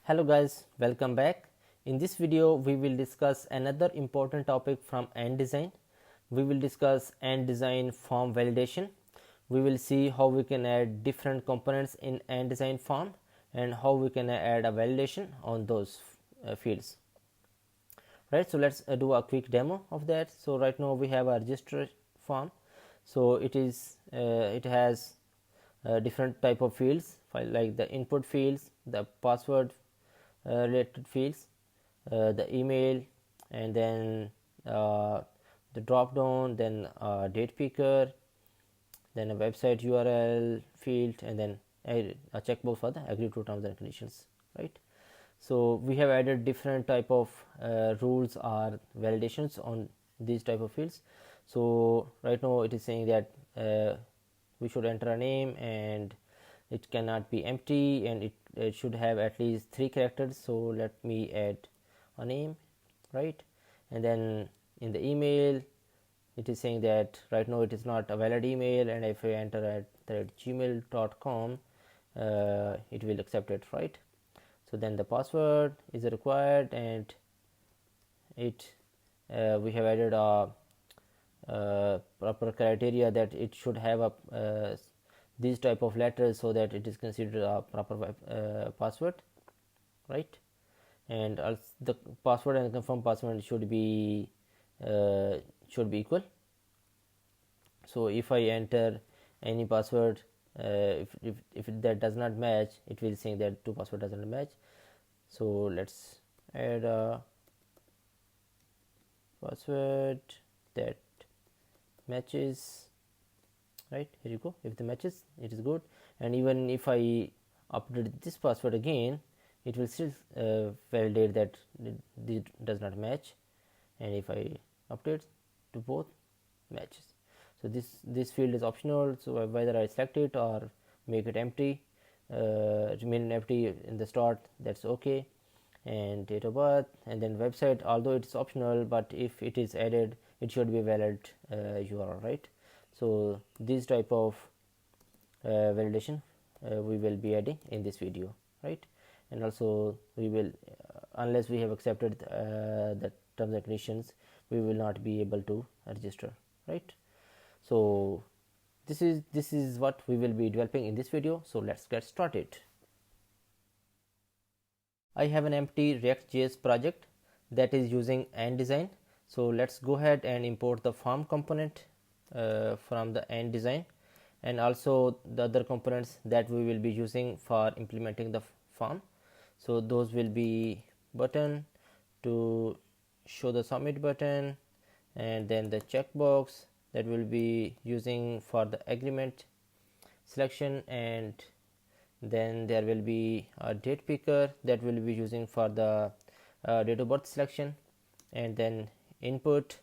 Hello guys, welcome back. In this video we will discuss another important topic from end design. We will discuss end design form validation. We will see how we can add different components in end design form and how we can add a validation on those fields. Right, so let's do a quick demo of that. So right now we have a register form. So it has different type of fields like the input fields, the password related fields, the email, and then the drop down, then date picker, then a website URL field, and then a checkbox for the agree to terms and conditions, right? So we have added different type of rules or validations on these type of fields. So right now it is saying that we should enter a name and it cannot be empty, and it should have at least 3 characters. So let me add a name, right? And then in the email it is saying that right now it is not a valid email, and if I enter at gmail.com it will accept it, right? So then the password is required, and it we have added a proper criteria that it should have a these type of letters so that it is considered a proper password, right? And also the password and confirm password should be equal. So if I enter any password, if that does not match, it will say that two password doesn't match. So let's add a password that matches, right? Here you go. If the matches, it is good. And even if I update this password again, it will still validate that it does not match. And if I update to both, matches. So this field is optional, so whether I select it or make it empty, remain empty in the start, that's okay. And date of birth, and then website, although it's optional, but if it is added, it should be valid URL, right? So this type of validation we will be adding in this video, right? And also we will unless we have accepted the terms and conditions, we will not be able to register, right? So this is what we will be developing in this video. So let's get started. I have an empty reactJS project that is using end design. So let's go ahead and import the form component from the end design, and also the other components that we will be using for implementing the form. So those will be button to show the submit button, and then the checkbox that will be using for the agreement selection, and then there will be a date picker that will be using for the date of birth selection, and then input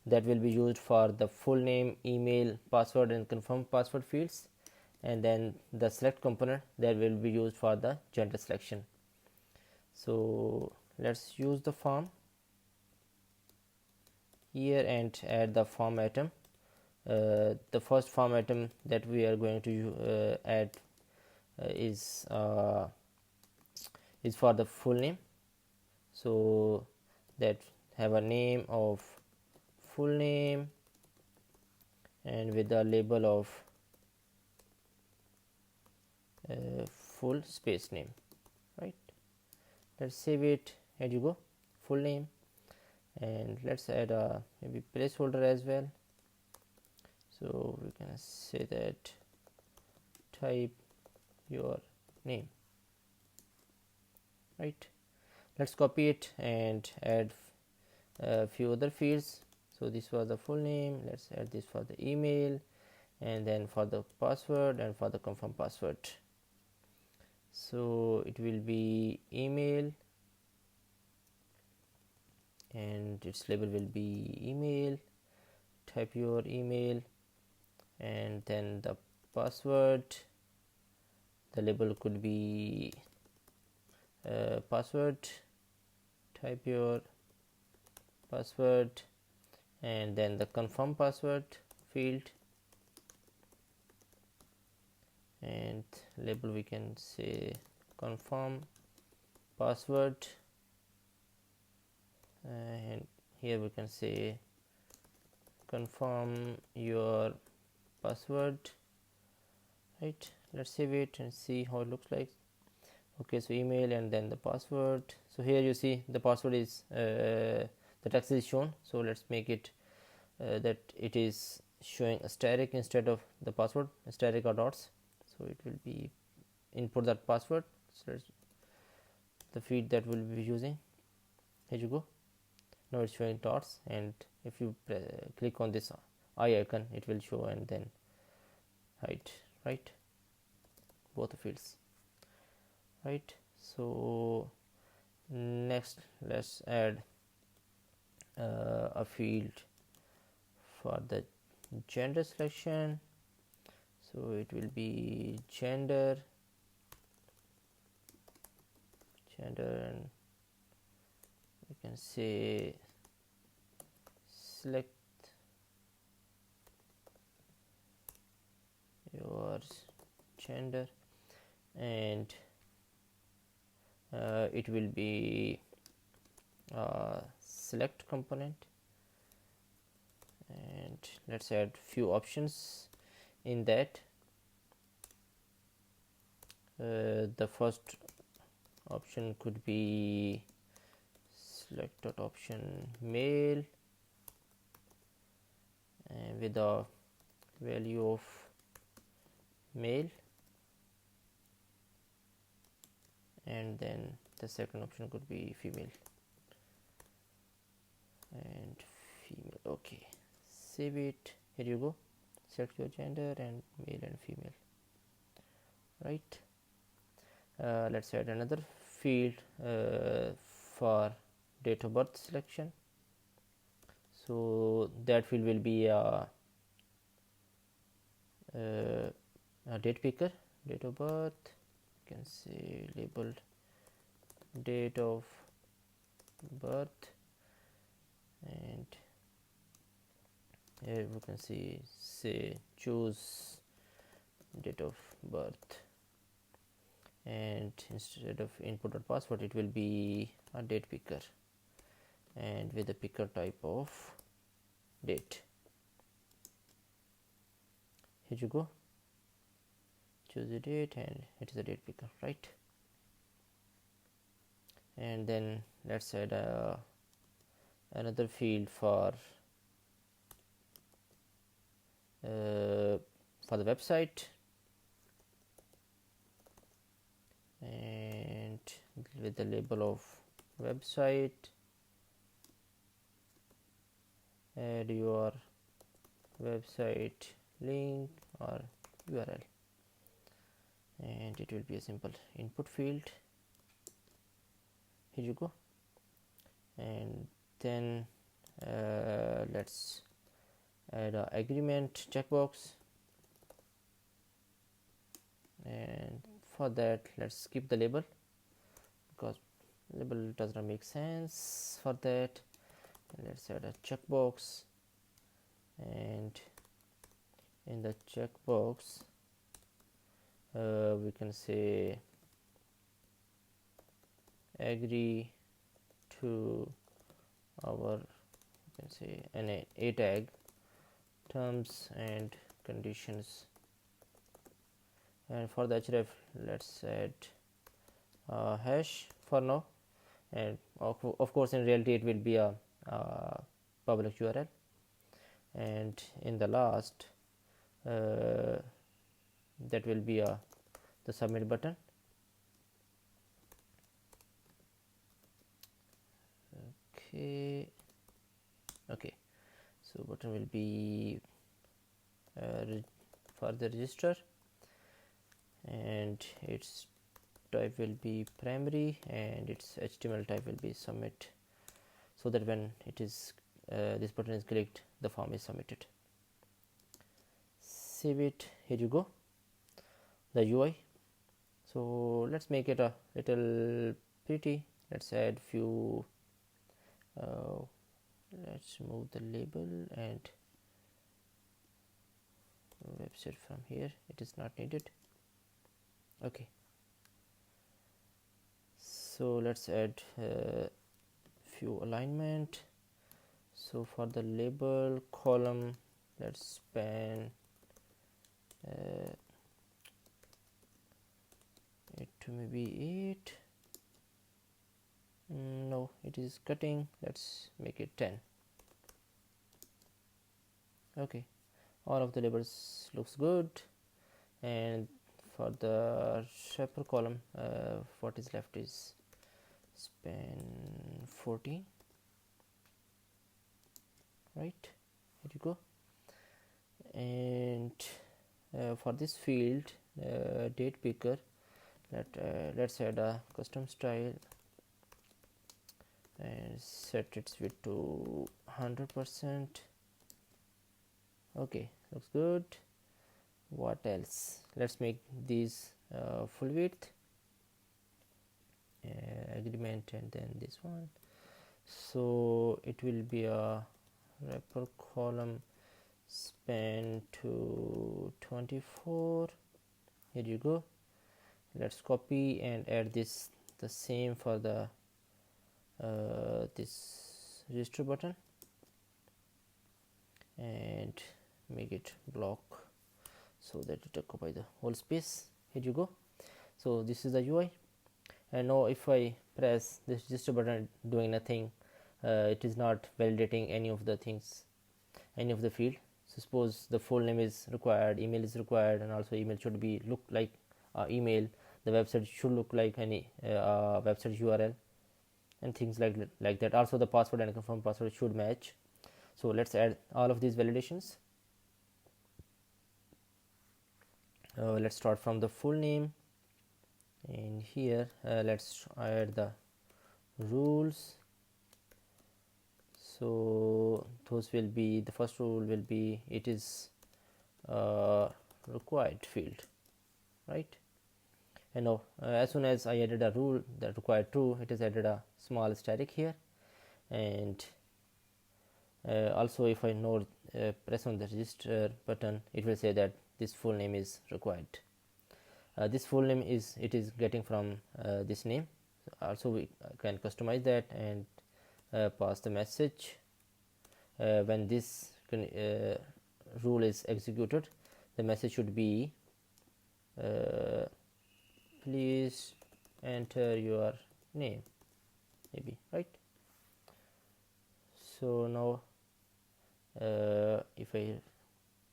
that will be used for the full name, email, password, and confirm password fields, and then the select component that will be used for the gender selection. So let's use the form here and add the form item. The first form item that we are going to add is for the full name, so that have a name of full name and with the label of full space name, right? Let's save it. Here you go, full name, and let's add a maybe placeholder as well. So we can say that type your name, right? Let's copy it and add a few other fields. So this was the full name. Let's add this for the email, and then for the password and for the confirm password. So it will be email, and its label will be email. Type your email, and then the password, the label could be password. Type your password, and then the confirm password field, and label we can say confirm password, and here we can say confirm your password, right? Let's save it and see how it looks like. Okay, so email and then the password. So here you see the password is the text is shown, so let's make it that it is showing asterisk instead of the password, asterisk or dots, so it will be input that password. So let's the field that we'll be using. Here you go. Now it's showing dots, and if you click on this eye icon, it will show and then hide, right? Both the fields, right? So next, let's add a field for the gender selection. So it will be gender, and we can say select your gender, and it will be select component, and let's add few options in that. The first option could be select.option male with a value of male, and then the second option could be female and female. Okay, save it. Here you go, select your gender and male and female, right? Let's add another field for date of birth selection. So that field will be a date picker, date of birth. You can say labeled date of birth, and here we can say choose date of birth, and instead of input or password, it will be a date picker, and with the picker type of date. Here you go, choose the date, and it is a date picker, right? And then let's add another field for the website, and with the label of website, add your website link or URL, and it will be a simple input field. Here you go, and then let's add a agreement checkbox, and for that let's skip the label because label does not make sense for that. And let's add a checkbox, and in the checkbox we can say agree to our, you can say an a tag, terms and conditions. And for the href, let's add a hash for now, and of course in reality it will be a public URL. And in the last that will be the submit button. Okay, so button will be for the register, and its type will be primary, and its HTML type will be submit, so that when it is this button is clicked, the form is submitted. Save it. Here you go, the UI. So let's make it a little pretty. Let's add few let's remove the label and website from here, it is not needed. Okay, So let's add few alignment. So for the label column, let's span it to maybe 8. No, it is cutting. Let's make it 10. Okay, all of the labels looks good. And for the shaper column, what is left is span 14, right? Here you go. And for this field, date picker, let's add a custom style and set its width to 100%. Okay, looks good. What else? Let's make these full width agreement, and then this one. So it will be a wrapper column span to 24. Here you go. Let's copy and add this, the same for the this register button, and make it block so that it occupy the whole space. Here you go. So this is the UI, and now if I press this register button, doing nothing, it is not validating any of the things, any of the field. So suppose the full name is required, email is required, and also email should be look like email, the website should look like any website URL, and things like that. Also the password and confirm password should match. So let's add all of these validations. Let's start from the full name, and here let's add the rules. So those will be, the first rule will be it is required field, right? And now as soon as I added a rule that required true, it has added a small static here. And also if I now press on the register button, it will say that this full name is required. This full name is getting from this name. Also we can customize that and pass the message. When this rule is executed, the message should be please enter your name, maybe, right? So now if I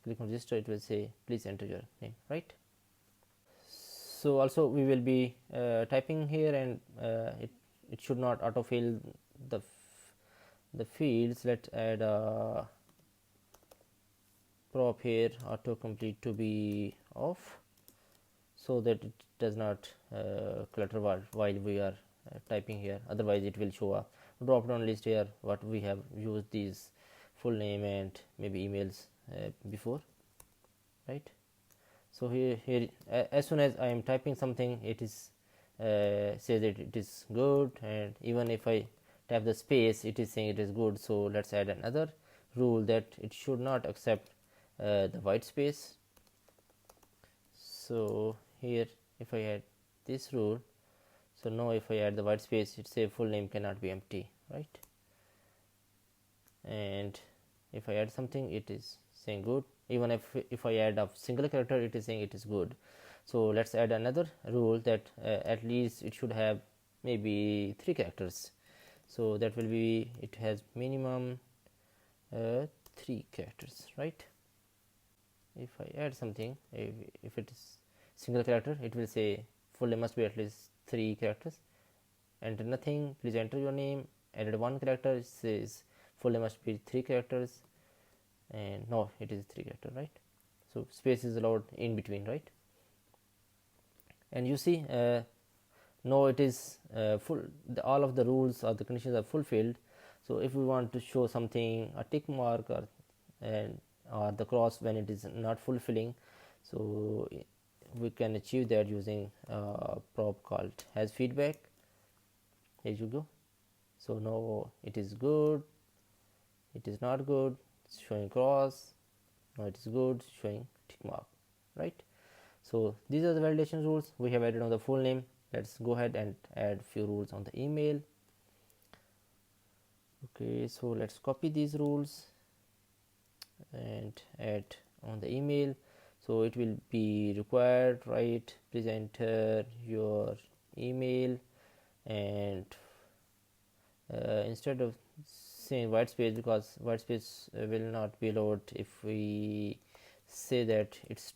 click on register, it will say please enter your name, right? So also we will be typing here, and it should not autofill the fields. Let's add a prop here, autocomplete to be off, so that it does not clutter while we are typing here. Otherwise it will show a drop down list here what we have used these full name and maybe emails before, right? So here as soon as I am typing something, it is says that it is good, and even if I tap the space, it is saying it is good. So let's add another rule that it should not accept the white space. So here if I add this rule, so now if I add the white space, it says full name cannot be empty, right? And if I add something, it is saying good. Even if I add a single character, it is saying it is good. So let's add another rule that at least it should have maybe 3 characters. So that will be, it has minimum 3 characters, right? If I add something, if it is single character, it will say full name must be at least 3 characters. Enter nothing, please enter your name. Added 1 character, it says full name must be 3 characters, and no, it is 3 character, right? So space is allowed in between, right? And you see now it is full, all of the rules or the conditions are fulfilled. So if we want to show something, a tick mark or the cross when it is not fulfilling, so we can achieve that using a prop called has feedback. Here you go. So now it is good, it is not good, it's showing cross. Now it is good, showing tick mark, right? So these are the validation rules we have added on the full name. let's go ahead and add few rules on the email. Okay, so let's copy these rules and add on the email. So it will be required, right? Please enter your email, and instead of saying white space, because white space will not be allowed if we say that its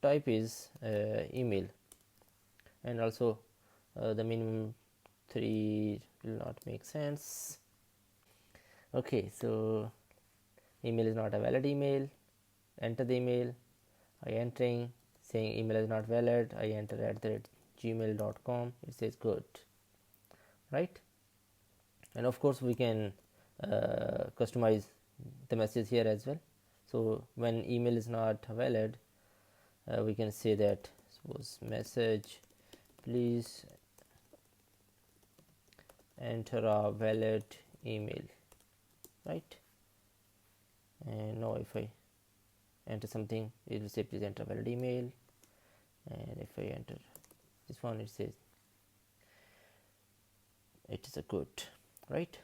type is email, and also the minimum 3 will not make sense. Okay, so email is not a valid email. Enter the email. I entering, saying email is not valid. I enter @gmail.com. It says good, right? And of course we can customize the message here as well. So when email is not valid, we can say that suppose message, please enter a valid email, right? And now if I enter something, it will say please enter valid email, and if I enter this one, it says it is a good, right?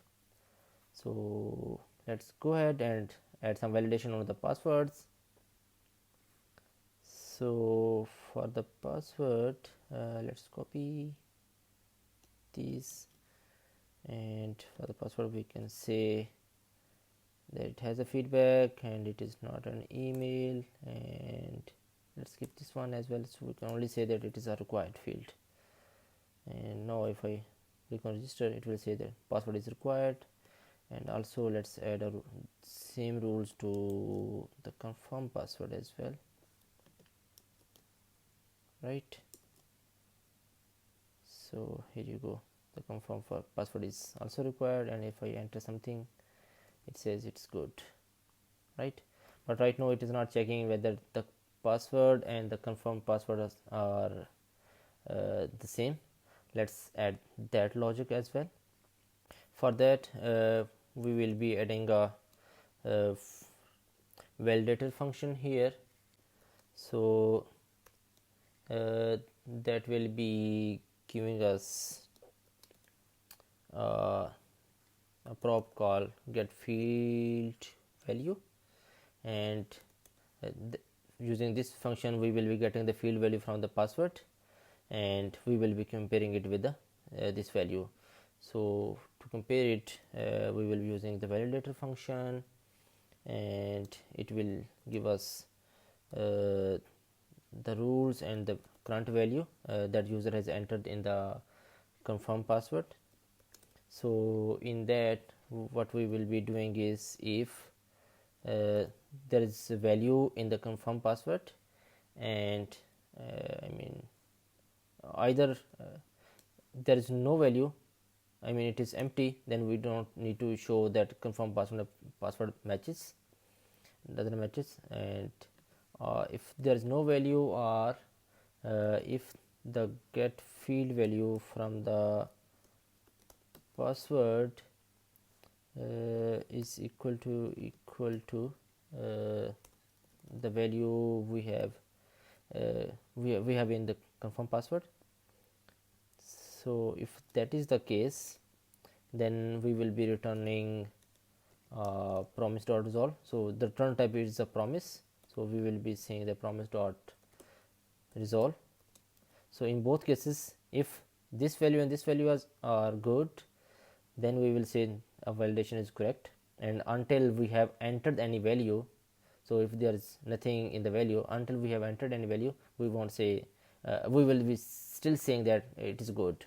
So let's go ahead and add some validation on the passwords. So for the password, let's copy these, and for the password we can say that it has a feedback and it is not an email, and let's skip this one as well. So we can only say that it is a required field. And now if I click on register, it will say that password is required. And also let's add a same rules to the confirm password as well, right? So here you go, the confirm for password is also required, and if I enter something, it says it's good, right? But right now it is not checking whether the password and the confirm password are the same. Let's add that logic as well. For that we will be adding a validator function here. So that will be giving us a prop call get field value, and using this function we will be getting the field value from the password, and we will be comparing it with the this value. So to compare it, we will be using the validator function, and it will give us the rules and the current value that user has entered in the confirm password. So in that, what we will be doing is, if there is a value in the confirm password, and either there is no value, it is empty, then we don't need to show that confirm password matches, doesn't matches. And if there is no value, or if the get field value from the password is equal to the value we have in the confirm password. So if that is the case, then we will be returning promise.resolve. So the return type is a promise, so we will be saying the promise.resolve. So in both cases, if this value and this value are good, then we will say a validation is correct. And until we have entered any value, so if there is nothing in the value, until we have entered any value, we won't say we will be still saying that it is good.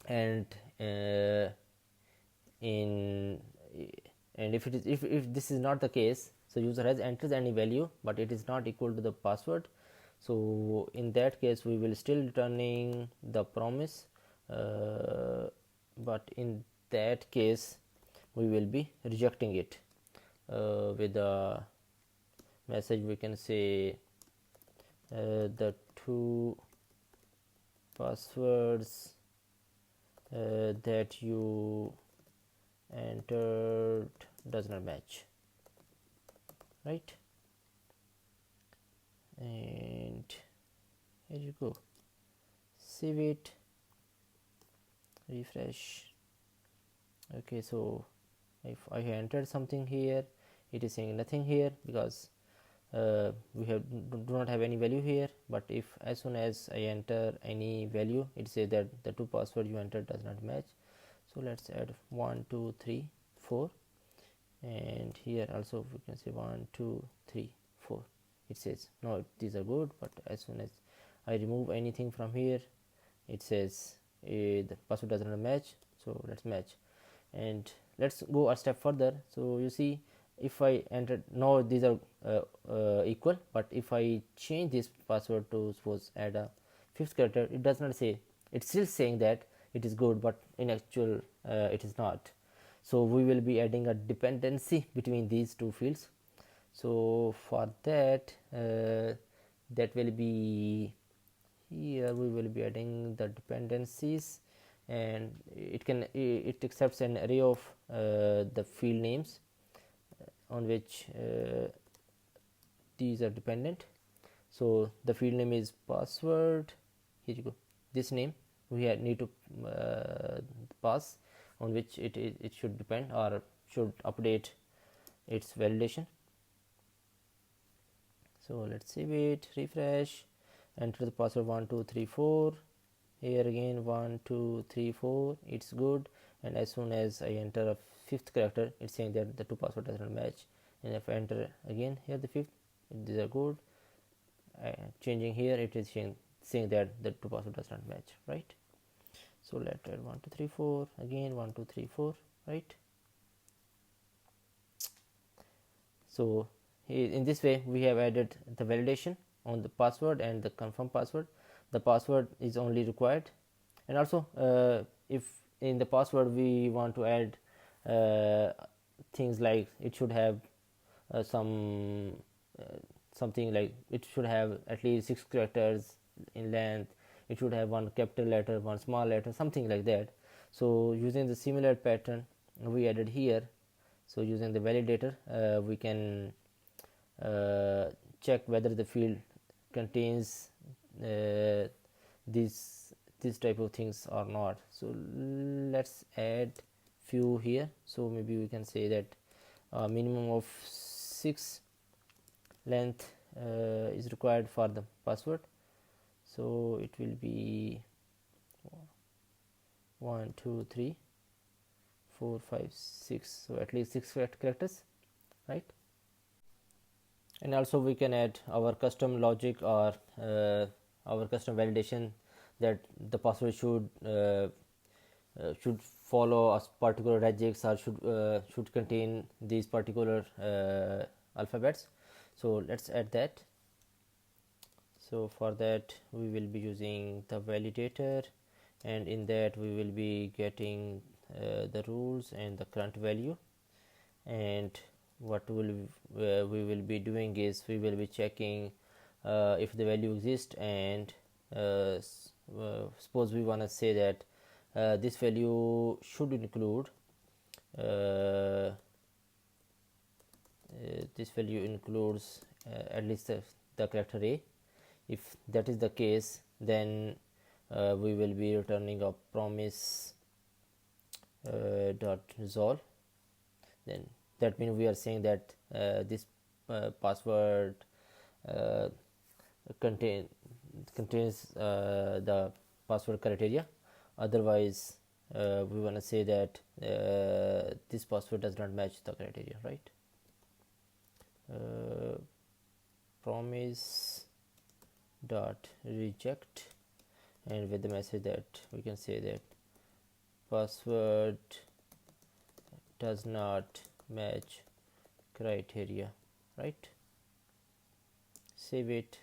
And if this is not the case, so user has entered any value but it is not equal to the password, so in that case we will still returning the promise, but in that case we will be rejecting it with a message. We can say the two passwords that you entered does not match, right? And here you go. save it, refresh. Okay, so if I entered something here, it is saying nothing here because we do not have any value here. But if as soon as I enter any value, it says that the two password you entered does not match. So let's add 1 2 3 4, and here also we can say 1 2 3 4. It says no, these are good, but as soon as I remove anything from here, it says the password does not match. So let's match, and let's go a step further. So you see, if I entered, now these are equal, but if I change this password to suppose add a fifth character, it does not say, it's still saying that it is good, but in actual it is not. So we will be adding a dependency between these two fields. So for that, that will be here, we will be adding the dependencies, and it accepts an array of the field names on which these are dependent. So the field name is password. Here you go, this name we need to pass, on which it should depend or should update its validation. So let's save it, refresh, enter the password 1 2 3 4. Here again 1 2 3 4, it's good, and as soon as I enter a fifth character, it's saying that the two password does not match. And if I enter again here the fifth, these are good. Changing here, it is saying that the two password does not match, right? So let's add 1 2 3 4 again, 1 2 3 4, right? So in this way we have added the validation on the password and the confirm password. The password is only required, and also if in the password we want to add things like it should have something like it should have at least 6 characters in length, it should have one capital letter, one small letter, something like that. So using the similar pattern we added here. So using the validator, we can check whether the field contains this type of things or not. So let's add few here. So maybe we can say that minimum of 6 length is required for the password. So it will be 1 2 3 4 5 6, so at least 6 characters, right? And also we can add our custom logic or our custom validation that the password should follow a particular regex or should contain these particular alphabets. So let's add that. So for that we will be using the validator, and in that we will be getting the rules and the current value. And what we will be doing is we will be checking if the value exists, and suppose we want to say that this value should include this value includes at least the character A. If that is the case, then we will be returning a promise dot resolve. Then that means we are saying that this password contains the password criteria. Otherwise we want to say that this password does not match the criteria, right? Promise dot reject, and with the message that we can say that password does not match criteria, right? Save it,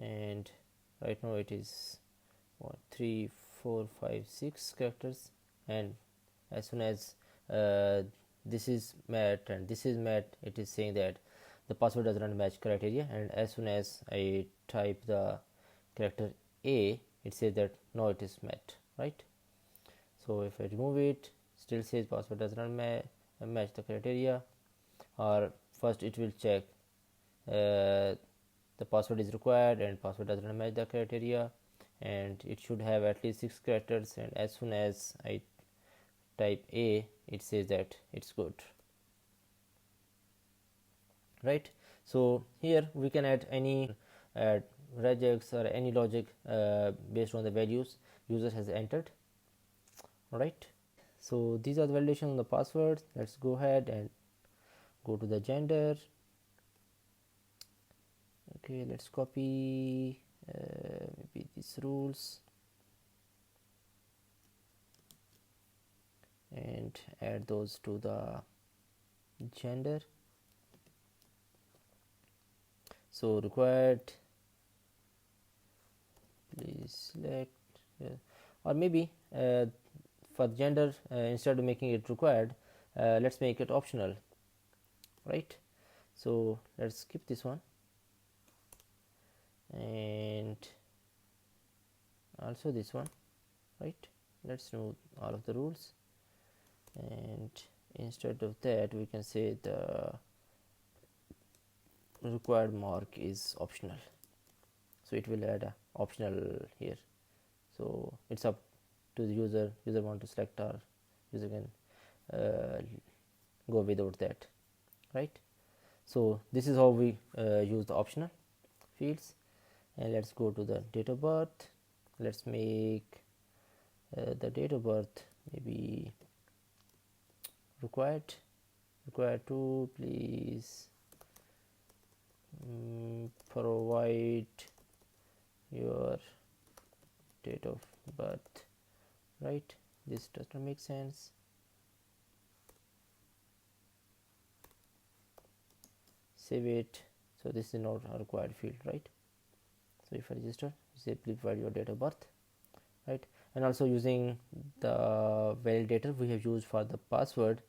and right now it is 3 4 5 6 characters, and as soon as this is met and this is met, it is saying that the password does not match criteria. And as soon as I type the character A, it says that no, it is met, right? So if I remove it, still says password does not match the criteria. Or first it will check the password is required and password does not match the criteria, and it should have at least 6 characters, and as soon as I type A, it says that it's good, right? So here we can add any regex or any logic based on the values user has entered. All right, so these are the validation on the passwords. Let's go ahead and go to the gender. Okay, let's copy maybe these rules and add those to the gender. So required, please select, or maybe for gender, instead of making it required, let's make it optional, right? So let's skip this one, and also this one, right? Let's know all of the rules, and instead of that we can say the required mark is optional, so it will add a optional here. So it's up to the user want to select, or user can go without that, right? So this is how we use the optional fields. And let's go to the date of birth. Let's make the date of birth maybe required to, please provide your date of birth, right? This does not make sense. Save it. So this is not a required field, right? So if I register, say please provide your date of birth, right? And also using the validator we have used for the password,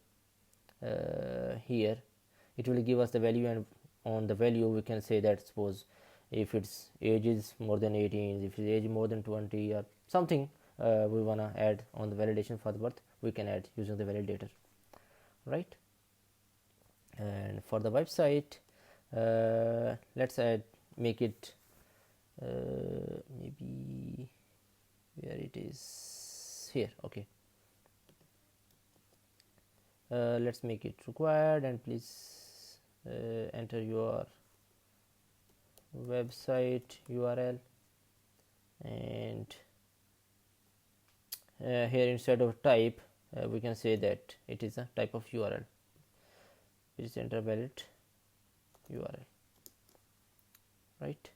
here it will give us the value, and on the value we can say that, suppose if its age is more than 18, if its age more than 20 or something, we wanna add on the validation for the birth, we can add using the validator, right? And for the website, let's make it maybe where it is here. Okay, let's make it required, and please enter your website URL, and here instead of type we can say that it is a type of URL. Please enter valid URL, right?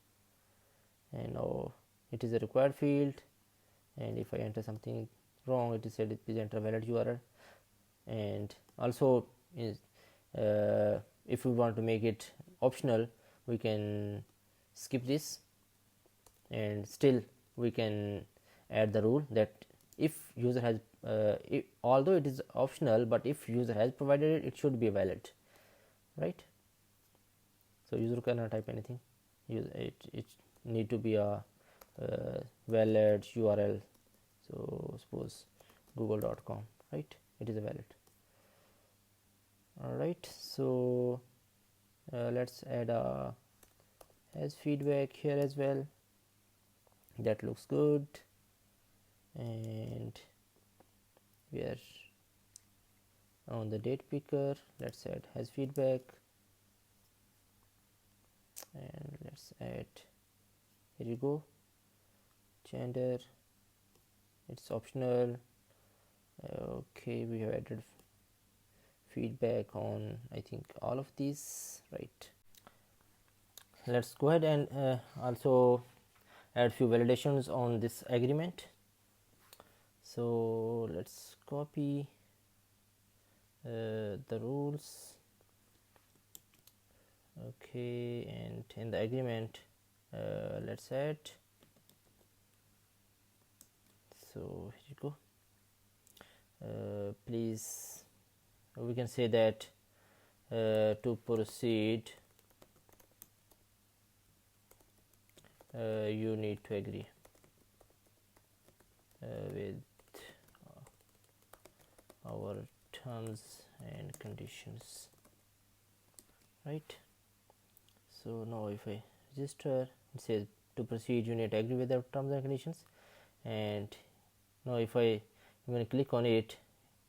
And now it is a required field, and if I enter something wrong, it is said please enter valid URL. And also if we want to make it optional, we can skip this, and still we can add the rule that if user has although it is optional, but if user has provided it, it should be valid, right? So user cannot type anything, it need to be a valid URL. So suppose google.com, right? It is a valid. All right, so let's add a has feedback here as well. That looks good. And we are on the date picker. Let's add has feedback, and let's add, here you go, gender, it's optional. Okay, we have added feedback on I think all of these, right? Let's go ahead and also add few validations on this agreement. So let's copy the rules. Okay, and in the agreement let's add, so here you go, please, we can say that to proceed you need to agree with our terms and conditions, right? So now if I register. It says to proceed you need to agree with the terms and conditions, and now if I even click on it,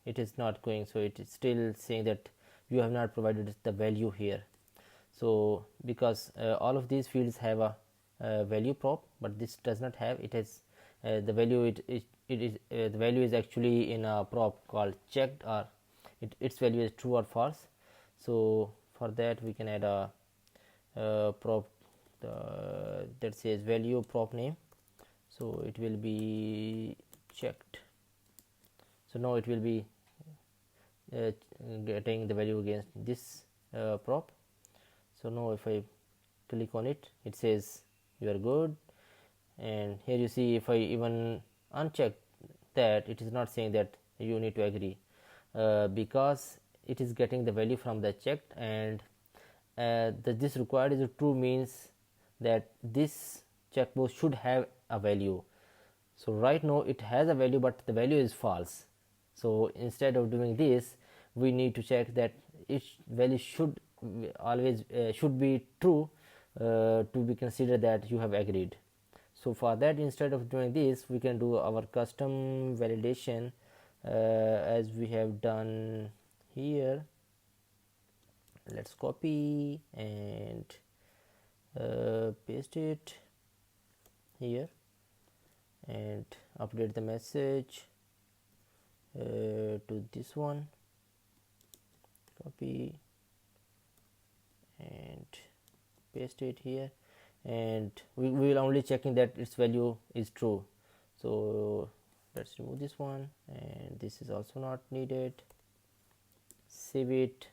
it is not going, so it is still saying that you have not provided the value here. So because all of these fields have a value prop, but this does not have, it has the value, it is the value is actually in a prop called checked, or its value is true or false. So for that we can add a prop that says value prop name, so it will be checked. So now it will be getting the value against this prop. So now if I click on it, it says you are good, and here you see if I even uncheck that, it is not saying that you need to agree because it is getting the value from the checked, and this required is a true means that this checkbox should have a value. So right now it has a value, but the value is false. So instead of doing this, we need to check that its value should always should be true to be considered that you have agreed. So for that, instead of doing this, we can do our custom validation as we have done here. Let's copy and paste it here and update the message to this one. Copy and paste it here, and we will only checking that its value is true. So let's remove this one, and this is also not needed. Save it,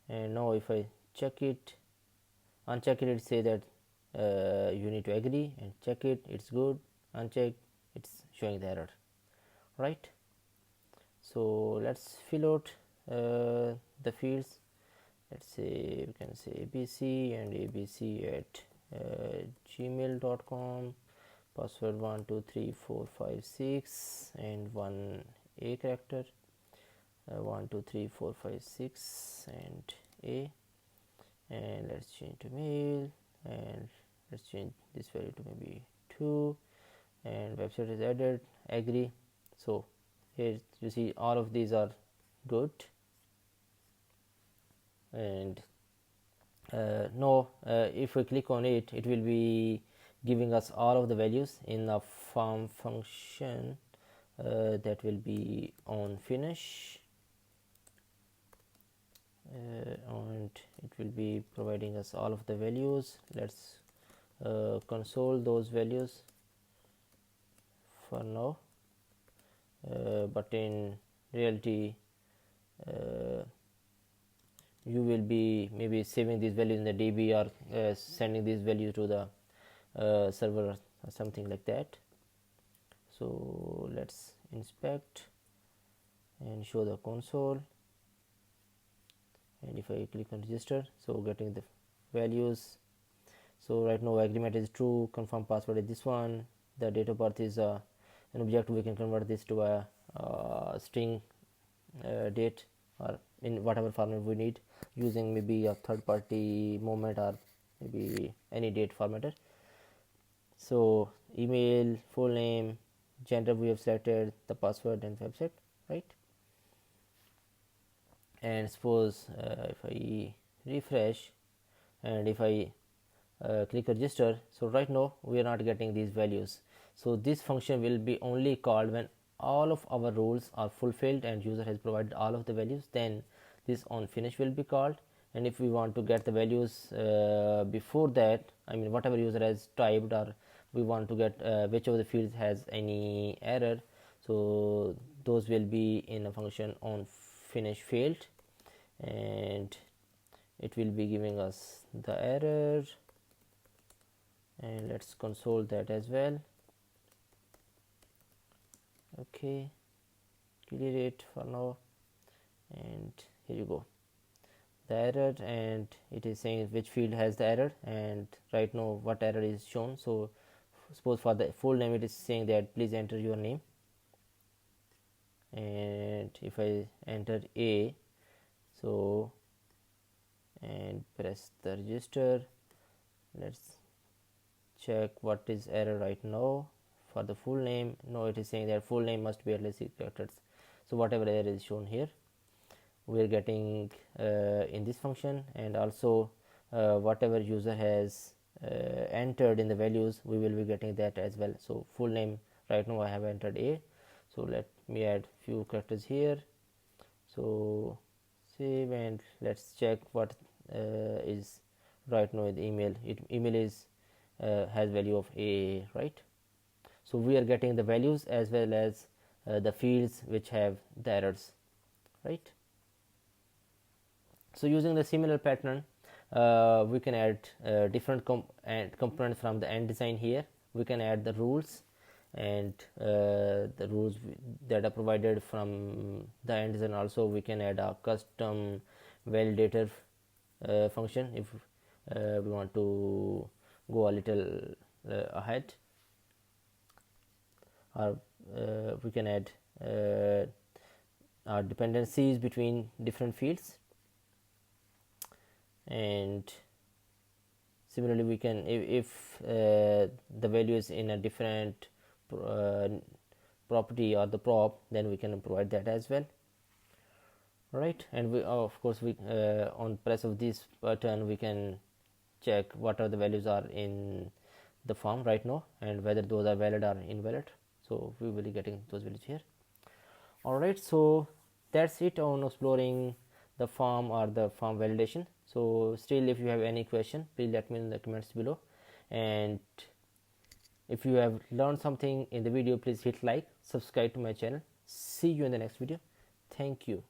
and now if I check it, uncheck it, it say that you need to agree, and check it, it's good, uncheck, it's showing the error, right? So let's fill out the fields. Let's say we can say abc and abc at gmail.com, password 123456 and 1 A character, 123456 and A, and let's change to mail, and let's change this value to maybe 2, and website is added, agree. So here you see all of these are good, and now if we click on it, it will be giving us all of the values in the form function that will be on finish, and it will be providing us all of the values. Let's console those values for now, but in reality you will be maybe saving these values in the DB, or sending these values to the server or something like that. So let's inspect and show the console, and if I click on register, so getting the values. So right now agreement is true, confirm password is this one, the date of birth is an object, we can convert this to a string date, or in whatever format we need, using maybe a third party moment or maybe any date formatter. So email, full name, gender we have selected, the password and website, right? And suppose if I refresh and if I click register, so right now we are not getting these values. So this function will be only called when all of our rules are fulfilled and user has provided all of the values, then this on finish will be called. And if we want to get the values before that, I mean whatever user has typed, or we want to get which of the fields has any error, so those will be in a function on finish failed, and it will be giving us the error, and let's console that as well. Okay, clear it for now, and here you go, the error, and it is saying which field has the error, and right now what error is shown. So suppose for the full name it is saying that please enter your name, and if I enter A, so and press the register, let's check what is error right now. For the full name, no, it is saying that full name must be at least 6 characters. So whatever error is shown here, we are getting in this function, and also whatever user has entered in the values, we will be getting that as well. So full name right now I have entered A, so let me add few characters here. So save, and let's check what is right now in the email. Email is has value of A, right? So we are getting the values as well as the fields which have the errors, right? So using the similar pattern, we can add different components from the end design here. We can add the rules, and the rules that are provided from the end design. Also we can add a custom validator function if we want to go a little ahead, or we can add our dependencies between different fields. And similarly, we can, if the value is in a different property or the prop, then we can provide that as well, right? And we of course we on press of this button we can check what are the values are in the form right now and whether those are valid or invalid. So we will be getting those values here. All right, so that's it on exploring the form or the form validation. So still, if you have any question, please let me know in the comments below. And if you have learned something in the video, please hit like, subscribe to my channel. See you in the next video. Thank you.